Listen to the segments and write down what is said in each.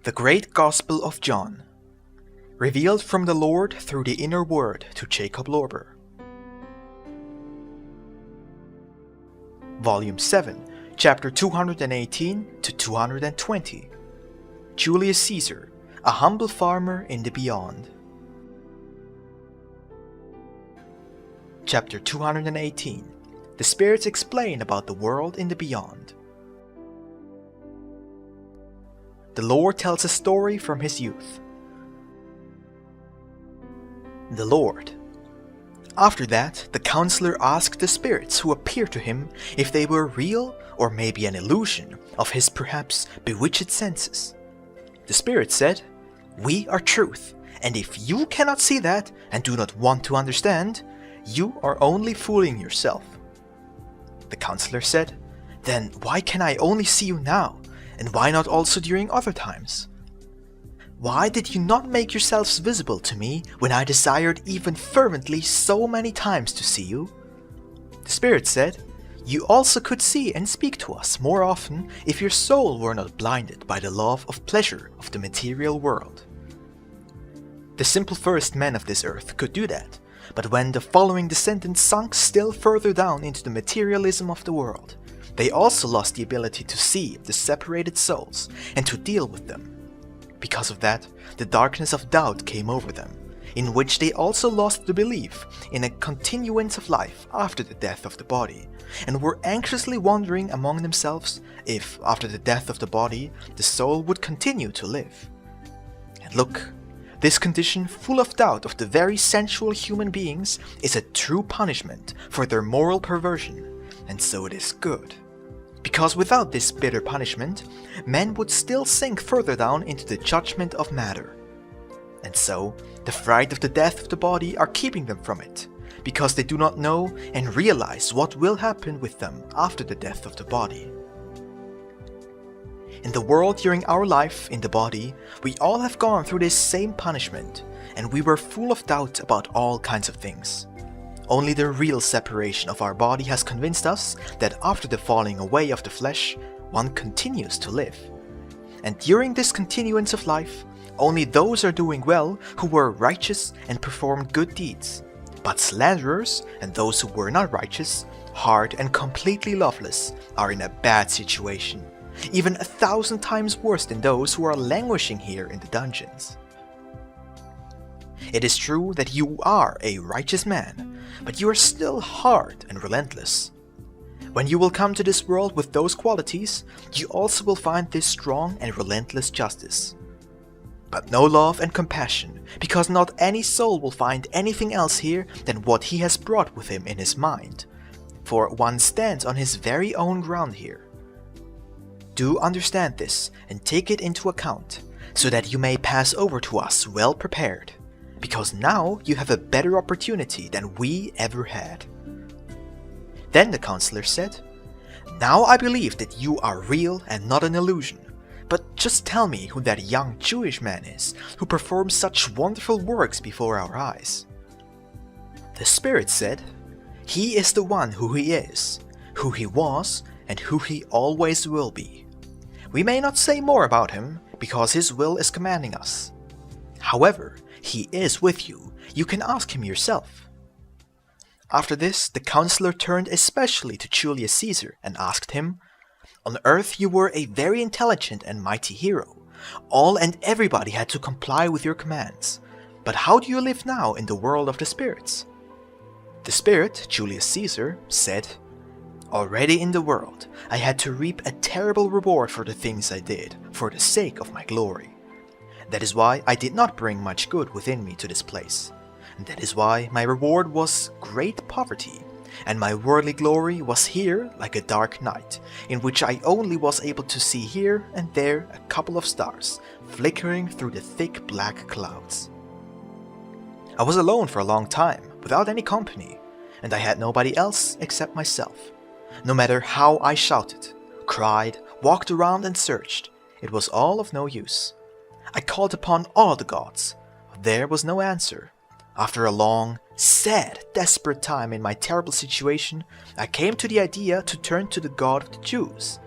The Great Gospel of John, revealed from the Lord through the inner word to Jacob Lorber. Volume 7, Chapter 218 to 220. Julius Caesar, a humble farmer in the beyond. Chapter 218. The spirits explain about the world in the beyond. The Lord tells a story from his youth. The Lord. After that, the counselor asked the spirits who appeared to him if they were real or maybe an illusion of his perhaps bewitched senses. The spirits said, "We are truth, and if you cannot see that and do not want to understand, you are only fooling yourself." The counselor said, "Then why can I only see you now, and why not also during other times? Why did you not make yourselves visible to me when I desired even fervently so many times to see you?" The Spirit said, "You also could see and speak to us more often if your soul were not blinded by the love of pleasure of the material world." The simple first men of this earth could do that, but when the following descendants sunk still further down into the materialism of the world, they also lost the ability to see the separated souls and to deal with them. Because of that, the darkness of doubt came over them, in which they also lost the belief in a continuance of life after the death of the body, and were anxiously wondering among themselves if, after the death of the body, the soul would continue to live. And look, this condition full of doubt of the very sensual human beings is a true punishment for their moral perversion, and so it is good. Because without this bitter punishment, men would still sink further down into the judgment of matter. And so, the fright of the death of the body are keeping them from it, because they do not know and realize what will happen with them after the death of the body. In the world during our life in the body, we all have gone through this same punishment, and we were full of doubt about all kinds of things. Only the real separation of our body has convinced us that after the falling away of the flesh, one continues to live. And during this continuance of life, only those are doing well who were righteous and performed good deeds. But slanderers and those who were not righteous, hard and completely loveless, are in a bad situation, even 1,000 times worse than those who are languishing here in the dungeons. It is true that you are a righteous man, but you are still hard and relentless. When you will come to this world with those qualities, you also will find this strong and relentless justice. But no love and compassion, because not any soul will find anything else here than what he has brought with him in his mind, for one stands on his very own ground here. Do understand this and take it into account, so that you may pass over to us well prepared, because now you have a better opportunity than we ever had." Then the counselor said, "Now I believe that you are real and not an illusion, but just tell me who that young Jewish man is who performs such wonderful works before our eyes." The Spirit said, "He is the one who he is, who he was, and who he always will be. We may not say more about him, because his will is commanding us. However, he is with you. You can ask him yourself." After this, the counselor turned especially to Julius Caesar and asked him, "On earth you were a very intelligent and mighty hero. All and everybody had to comply with your commands. But how do you live now in the world of the spirits?" The spirit, Julius Caesar, said, "Already in the world, I had to reap a terrible reward for the things I did, for the sake of my glory. That is why I did not bring much good within me to this place. That is why my reward was great poverty, and my worldly glory was here like a dark night, in which I only was able to see here and there a couple of stars, flickering through the thick black clouds. I was alone for a long time, without any company, and I had nobody else except myself. No matter how I shouted, cried, walked around and searched, it was all of no use. I called upon all the gods, but there was no answer. After a long, sad, desperate time in my terrible situation, I came to the idea to turn to the God of the Jews.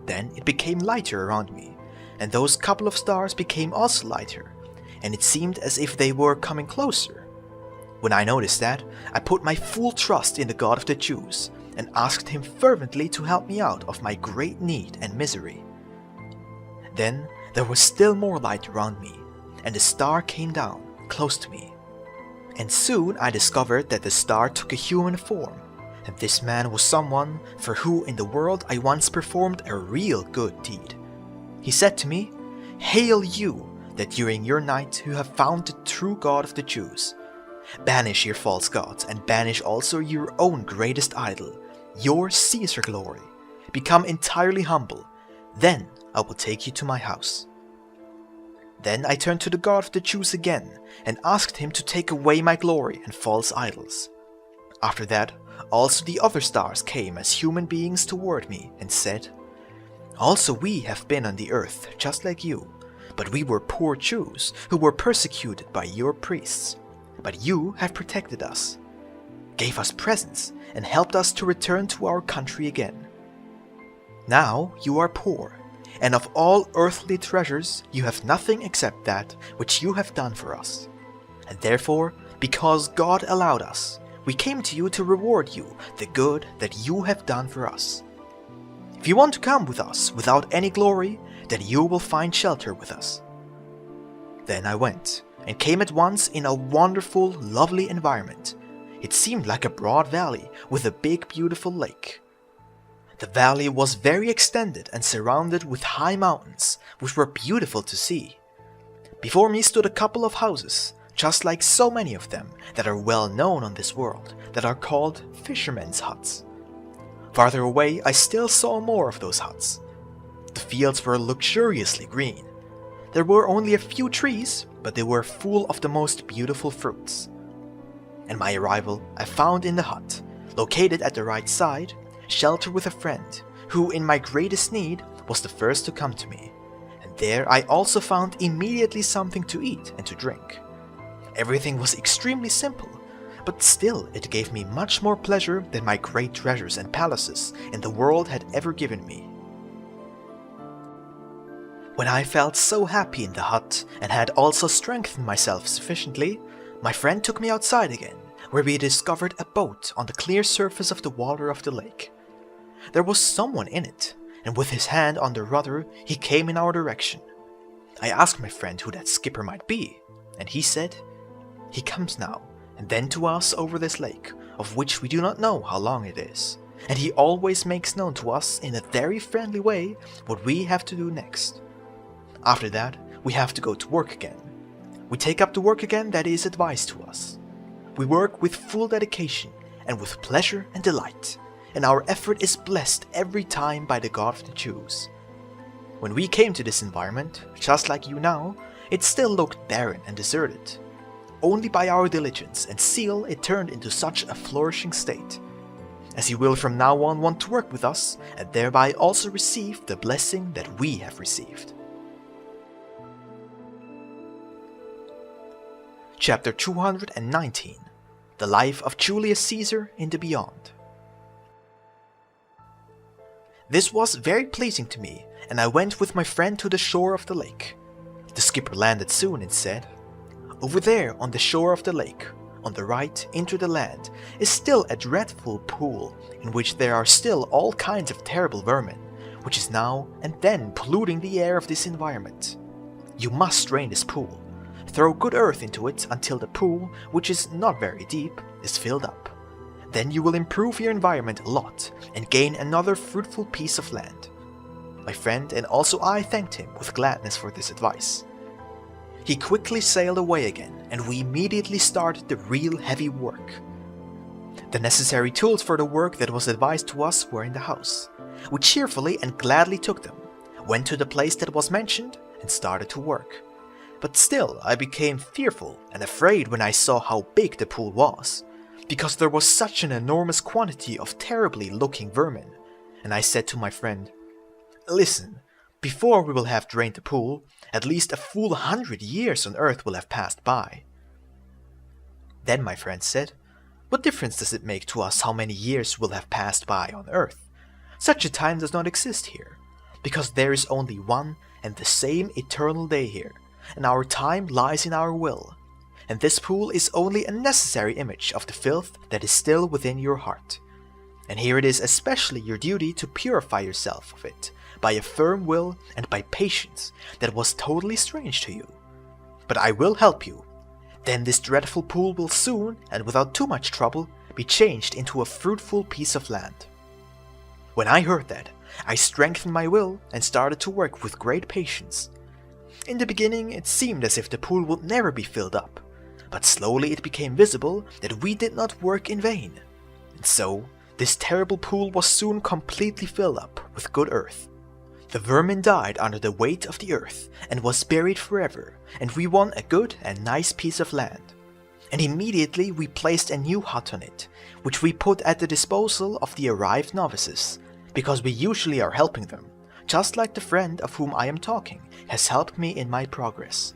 Then it became lighter around me, and those couple of stars became also lighter, and it seemed as if they were coming closer. When I noticed that, I put my full trust in the God of the Jews and asked him fervently to help me out of my great need and misery. Then there was still more light around me, and the star came down close to me. And soon I discovered that the star took a human form, and this man was someone for who in the world I once performed a real good deed. He said to me, "Hail you, that during your night you have found the true God of the Jews. Banish your false gods, and banish also your own greatest idol, your Caesar glory. Become entirely humble, then I will take you to my house." Then I turned to the God of the Jews again and asked him to take away my glory and false idols. After that, also the other stars came as human beings toward me and said, "Also we have been on the earth just like you, but we were poor Jews who were persecuted by your priests. But you have protected us, gave us presents, and helped us to return to our country again. Now you are poor, and of all earthly treasures you have nothing except that which you have done for us. And therefore, because God allowed us, we came to you to reward you the good that you have done for us. If you want to come with us without any glory, then you will find shelter with us." Then I went, and came at once in a wonderful, lovely environment. It seemed like a broad valley with a big, beautiful lake. The valley was very extended and surrounded with high mountains, which were beautiful to see. Before me stood a couple of houses, just like so many of them that are well known on this world, that are called fishermen's huts. Farther away I still saw more of those huts. The fields were luxuriously green. There were only a few trees, but they were full of the most beautiful fruits. At my arrival, I found in the hut, located at the right side, shelter with a friend, who in my greatest need was the first to come to me, and there I also found immediately something to eat and to drink. Everything was extremely simple, but still it gave me much more pleasure than my great treasures and palaces in the world had ever given me. When I felt so happy in the hut and had also strengthened myself sufficiently, my friend took me outside again, where we discovered a boat on the clear surface of the water of the lake. There was someone in it, and with his hand on the rudder he came in our direction. I asked my friend who that skipper might be, and he said, "He comes now and then to us over this lake, of which we do not know how long it is, and he always makes known to us in a very friendly way what we have to do next. After that, we have to go to work again. We take up the work again that is advised to us. We work with full dedication and with pleasure and delight, and our effort is blessed every time by the God of the Jews. When we came to this environment, just like you now, it still looked barren and deserted. Only by our diligence and zeal it turned into such a flourishing state. As you will from now on want to work with us, and thereby also receive the blessing that we have received." Chapter 219. The Life of Julius Caesar in the Beyond. This was very pleasing to me, and I went with my friend to the shore of the lake. The skipper landed soon and said, "Over there on the shore of the lake, on the right into the land, is still a dreadful pool in which there are still all kinds of terrible vermin, which is now and then polluting the air of this environment. You must drain this pool. Throw good earth into it until the pool, which is not very deep, is filled up. Then you will improve your environment a lot and gain another fruitful piece of land." My friend and also I thanked him with gladness for this advice. He quickly sailed away again, and we immediately started the real heavy work. The necessary tools for the work that was advised to us were in the house. We cheerfully and gladly took them, went to the place that was mentioned, and started to work. But still I became fearful and afraid when I saw how big the pool was, because there was such an enormous quantity of terribly looking vermin, and I said to my friend, "Listen, before we will have drained the pool, at least a full 100 years on earth will have passed by." Then my friend said, "What difference does it make to us how many years will have passed by on earth? Such a time does not exist here, because there is only one and the same eternal day here, and our time lies in our will. And this pool is only a necessary image of the filth that is still within your heart. And here it is especially your duty to purify yourself of it, by a firm will and by patience that was totally strange to you. But I will help you. Then this dreadful pool will soon, and without too much trouble, be changed into a fruitful piece of land. When I heard that, I strengthened my will and started to work with great patience. In the beginning it seemed as if the pool would never be filled up, but slowly it became visible that we did not work in vain. And so, this terrible pool was soon completely filled up with good earth. The vermin died under the weight of the earth and was buried forever, and we won a good and nice piece of land. And immediately we placed a new hut on it, which we put at the disposal of the arrived novices, because we usually are helping them, just like the friend of whom I am talking has helped me in my progress.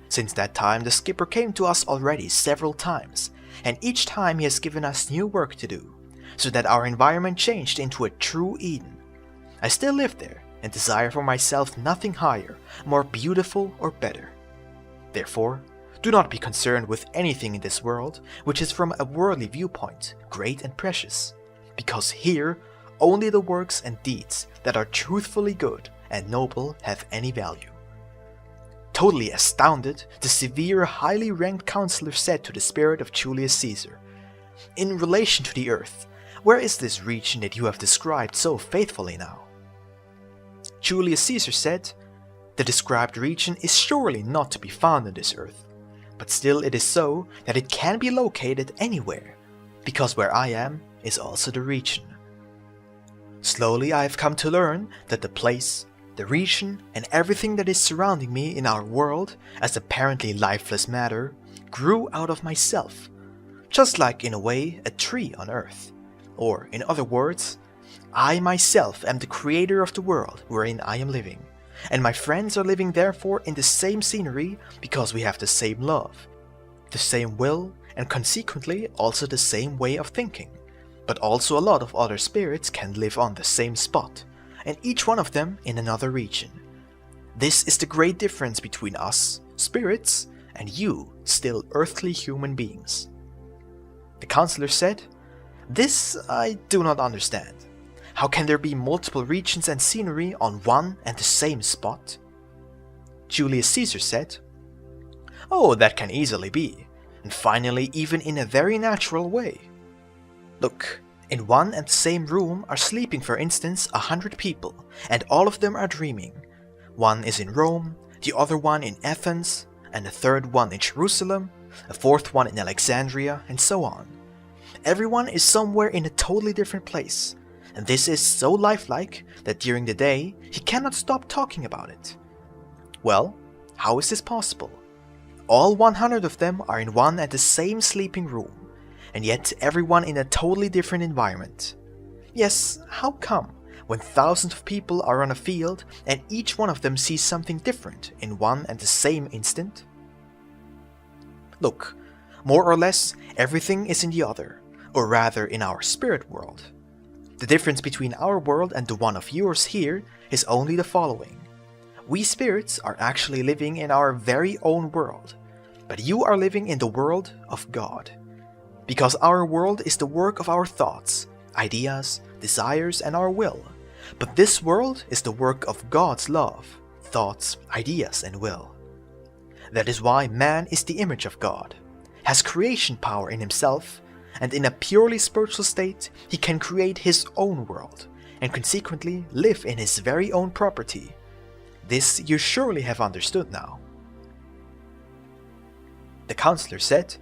Since that time the skipper came to us already several times, and each time he has given us new work to do, so that our environment changed into a true Eden. I still live there and desire for myself nothing higher, more beautiful or better. Therefore, do not be concerned with anything in this world which is from a worldly viewpoint great and precious, because here only the works and deeds that are truthfully good and noble have any value. Totally astounded, the severe, highly ranked counselor said to the spirit of Julius Caesar, "In relation to the earth, where is this region that you have described so faithfully now?" Julius Caesar said, "The described region is surely not to be found on this earth, but still it is so that it can be located anywhere, because where I am is also the region." Slowly I have come to learn that the place, the region, and everything that is surrounding me in our world, as apparently lifeless matter, grew out of myself, just like in a way a tree on earth. Or, in other words, I myself am the creator of the world wherein I am living, and my friends are living therefore in the same scenery because we have the same love, the same will, and consequently also the same way of thinking. But also a lot of other spirits can live on the same spot, and each one of them in another region. This is the great difference between us, spirits, and you, still earthly human beings. The counselor said, "This I do not understand. How can there be multiple regions and scenery on one and the same spot?" Julius Caesar said, "Oh, that can easily be, and finally even in a very natural way. Look, in one and the same room are sleeping for instance 100 people, and all of them are dreaming. One is in Rome, the other one in Athens, and a third one in Jerusalem, a fourth one in Alexandria, and so on. Everyone is somewhere in a totally different place, and this is so lifelike that during the day he cannot stop talking about it. Well, how is this possible? All 100 of them are in one and the same sleeping room, and yet everyone in a totally different environment. Yes, how come, when thousands of people are on a field and each one of them sees something different in one and the same instant? Look, more or less everything is in the other, or rather in our spirit world. The difference between our world and the one of yours here is only the following. We spirits are actually living in our very own world, but you are living in the world of God. Because our world is the work of our thoughts, ideas, desires, and our will, but this world is the work of God's love, thoughts, ideas, and will. That is why man is the image of God, has creation power in himself, and in a purely spiritual state he can create his own world, and consequently live in his very own property. This you surely have understood now. The counselor said,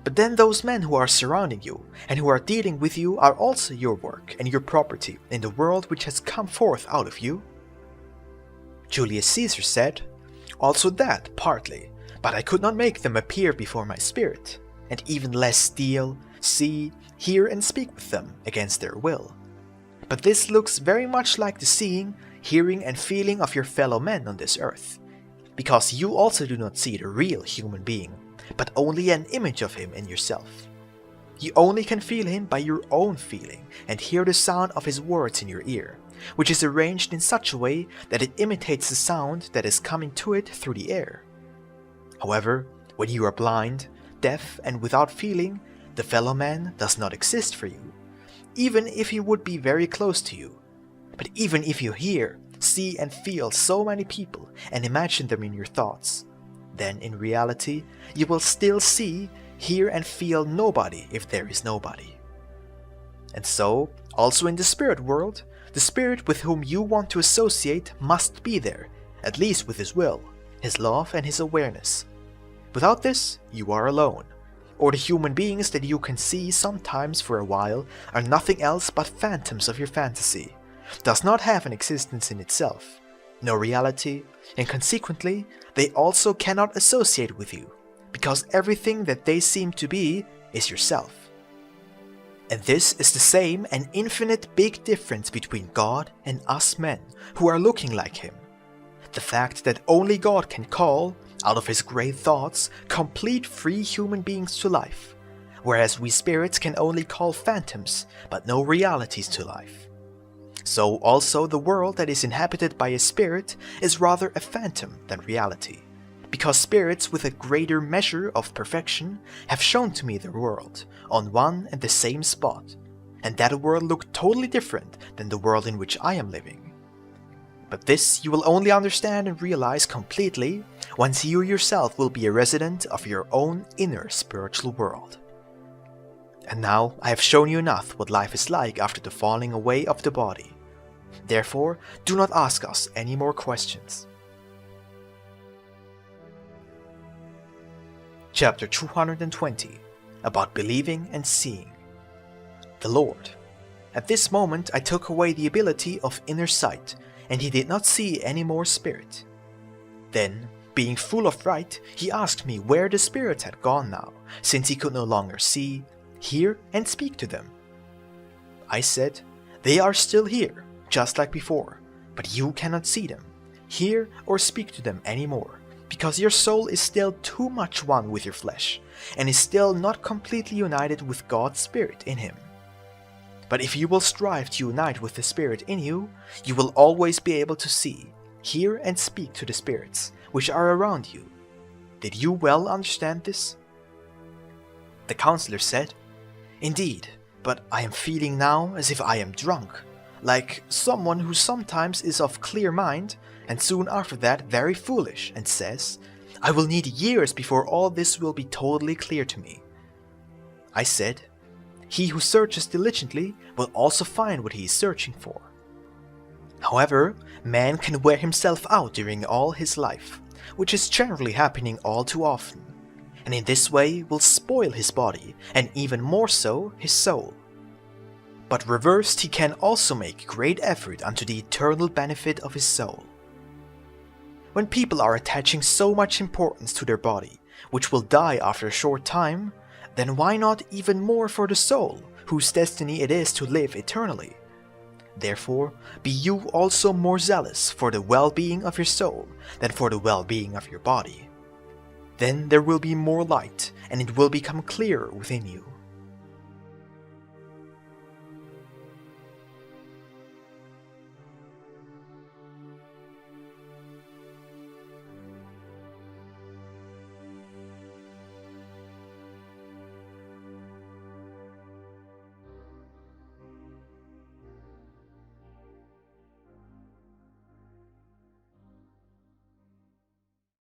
"But then those men who are surrounding you, and who are dealing with you are also your work and your property in the world which has come forth out of you?" Julius Caesar said, "Also that, partly, but I could not make them appear before my spirit, and even less steal, see, hear and speak with them against their will. But this looks very much like the seeing, hearing and feeling of your fellow men on this earth, because you also do not see the real human being, but only an image of him in yourself. You only can feel him by your own feeling and hear the sound of his words in your ear, which is arranged in such a way that it imitates the sound that is coming to it through the air. However, when you are blind, deaf, and without feeling, the fellow man does not exist for you, even if he would be very close to you. But even if you hear, see, and feel so many people and imagine them in your thoughts, then in reality you will still see, hear, and feel nobody if there is nobody. And so, also in the spirit world, the spirit with whom you want to associate must be there, at least with his will, his love, and his awareness. Without this, you are alone, or the human beings that you can see sometimes for a while are nothing else but phantoms of your fantasy, does not have an existence in itself, no reality, and consequently, they also cannot associate with you, because everything that they seem to be is yourself. And this is the same and infinite big difference between God and us men who are looking like him. The fact that only God can call, out of his great thoughts, complete free human beings to life, whereas we spirits can only call phantoms, but no realities to life. So also the world that is inhabited by a spirit is rather a phantom than reality, because spirits with a greater measure of perfection have shown to me the world on one and the same spot, and that world looked totally different than the world in which I am living. But this you will only understand and realize completely once you yourself will be a resident of your own inner spiritual world. And now I have shown you enough what life is like after the falling away of the body. Therefore, do not ask us any more questions. Chapter 220, about believing and seeing. The Lord. At this moment I took away the ability of inner sight, and he did not see any more spirit. Then, being full of fright, he asked me where the spirits had gone now, since he could no longer see, hear, and speak to them. I said, "They are still here, just like before, but you cannot see them, hear, or speak to them anymore, because your soul is still too much one with your flesh, and is still not completely united with God's Spirit in him. But if you will strive to unite with the Spirit in you, you will always be able to see, hear, and speak to the spirits which are around you. Did you well understand this?" The counselor said, "Indeed, but I am feeling now as if I am drunk, like someone who sometimes is of clear mind, and soon after that very foolish, and says, 'I will need years before all this will be totally clear to me.' I said, 'He who searches diligently will also find what he is searching for.' However, man can wear himself out during all his life, which is generally happening all too often, and in this way will spoil his body, and even more so his soul. But reversed, he can also make great effort unto the eternal benefit of his soul. When people are attaching so much importance to their body, which will die after a short time, then why not even more for the soul, whose destiny it is to live eternally? Therefore, be you also more zealous for the well-being of your soul than for the well-being of your body. Then there will be more light, and it will become clearer within you.